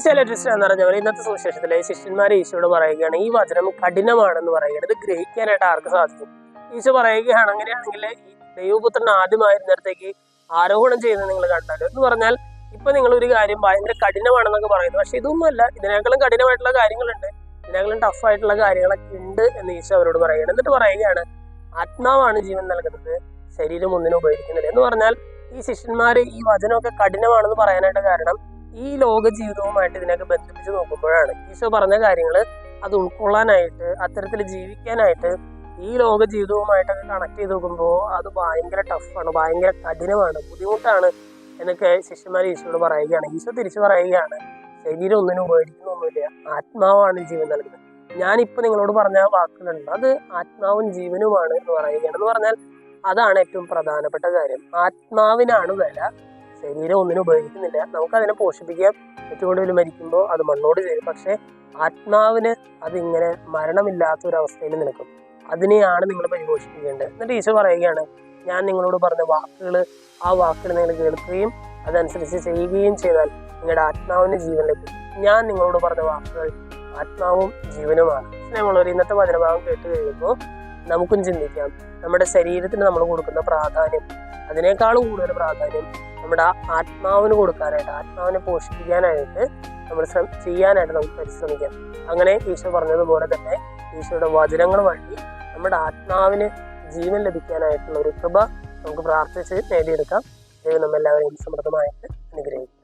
ഈശോയിലെറ്റിസ്റ്റ് എന്ന് പറഞ്ഞവർ ഇന്നത്തെ സുവിശേഷത്തിലെ ശിഷ്യന്മാരെ ഈശോയോട് പറയുകയാണ്, ഈ വചനം കഠിനമാണെന്ന് പറയുന്നത് ഗ്രഹിക്കാനായിട്ട് ആർക്ക് സാധിക്കും? ഈശോ പറയുകയാണ്, അങ്ങനെയാണെങ്കിൽ ഈ ദൈവപുത്രൻ ആദ്യമായിരുന്നിടത്തേക്ക് ആരോഹണം ചെയ്യുന്നത് നിങ്ങൾ കണ്ടാലോ എന്ന് പറഞ്ഞാൽ, ഇപ്പൊ നിങ്ങൾ ഒരു കാര്യം ഭയങ്കര കഠിനമാണെന്നൊക്കെ പറയുന്നു, പക്ഷെ ഇതൊന്നുമല്ല, ഇതിനേക്കാളും കഠിനമായിട്ടുള്ള കാര്യങ്ങളുണ്ട്, ഇതിനേക്കാളും ടഫായിട്ടുള്ള കാര്യങ്ങളൊക്കെ ഉണ്ട് എന്ന് ഈശോ അവരോട് പറയുകയാണ്. എന്നിട്ട് പറയുകയാണ്, ആത്മാവാണ് ജീവൻ നൽകുന്നത്, ശരീരം ഒന്നിനും ഉപയോഗിക്കുന്നില്ല എന്ന് പറഞ്ഞാൽ, ഈ ശിഷ്യന്മാര് ഈ വചനമൊക്കെ കഠിനമാണെന്ന് പറയാനായിട്ട് കാരണം ഈ ലോക ജീവിതവുമായിട്ട് ഇതിനൊക്കെ ബന്ധിപ്പിച്ച് നോക്കുമ്പോഴാണ്. ഈശോ പറഞ്ഞ കാര്യങ്ങൾ അത് ഉൾക്കൊള്ളാനായിട്ട്, അത്തരത്തിൽ ജീവിക്കാനായിട്ട് ഈ ലോക ജീവിതവുമായിട്ടൊക്കെ കണക്ട് ചെയ്ത് നോക്കുമ്പോൾ അത് ഭയങ്കര ടഫാണ്, ഭയങ്കര കഠിനമാണ്, ബുദ്ധിമുട്ടാണ് എന്നൊക്കെ ശിഷ്യന്മാർ ഈശോയോട് പറയുകയാണ്. ഈശോ തിരിച്ചു പറയുകയാണ്, ശരീരം ഒന്നിനും ഉപകരിക്കുന്നൊന്നുമില്ല, ആത്മാവാണ് ജീവൻ നൽകുന്നത്. ഞാനിപ്പോൾ നിങ്ങളോട് പറഞ്ഞ വാക്കുകളുണ്ട്, അത് ആത്മാവും ജീവനുമാണ് എന്ന് പറയുകയാണ്. എന്ന് പറഞ്ഞാൽ അതാണ് ഏറ്റവും പ്രധാനപ്പെട്ട കാര്യം. ആത്മാവിനാണ് വില, ശരീരം ഒന്നിനും ഉപയോഗിക്കുന്നില്ല. നമുക്കതിനെ പോഷിപ്പിക്കാം, ഏറ്റവും കൂടുതൽ മരിക്കുമ്പോൾ അത് മണ്ണോട് ചേരും, പക്ഷെ ആത്മാവിന് അതിങ്ങനെ മരണമില്ലാത്ത ഒരു അവസ്ഥയിൽ നിൽക്കും. അതിനെയാണ് നിങ്ങൾ പരിപോഷിപ്പിക്കേണ്ടത്. എന്നിട്ട് ഈശോ പറയുകയാണ്, ഞാൻ നിങ്ങളോട് പറഞ്ഞ വാക്കുകൾ, ആ വാക്കുകൾ നിങ്ങൾ കേൾക്കുകയും അതനുസരിച്ച് ചെയ്യുകയും ചെയ്താൽ നിങ്ങളുടെ ആത്മാവിന് ജീവൻ ലഭിക്കും. ഞാൻ നിങ്ങളോട് പറഞ്ഞ വാക്കുകൾ ആത്മാവും ജീവനുമാണ്. നമ്മളൊരു ഇന്നത്തെ വചനഭാഗം കേട്ട് കഴിയുമ്പോൾ നമുക്കും ചിന്തിക്കാം, നമ്മുടെ ശരീരത്തിന് നമ്മൾ കൊടുക്കുന്ന പ്രാധാന്യം, അതിനേക്കാളും കൂടുതൽ പ്രാധാന്യം നമ്മുടെ ആത്മാവിന് കൊടുക്കാനായിട്ട്, ആത്മാവിനെ പോഷിപ്പിക്കാനായിട്ട് നമ്മൾ ചെയ്യാനായിട്ട് നമുക്ക് പരിശ്രമിക്കാം. അങ്ങനെ ഈശോ പറഞ്ഞതുപോലെ തന്നെ ഈശോയുടെ വചനങ്ങൾ വഴി നമ്മുടെ ആത്മാവിന് ജീവൻ ലഭിക്കാനായിട്ടുള്ള ഒരു കൃപ നമുക്ക് പ്രാർത്ഥിച്ച് നേടിയെടുക്കാം. ദൈവം നമ്മെല്ലാവരെയും സമൃദ്ധമായിട്ട് അനുഗ്രഹിക്കും.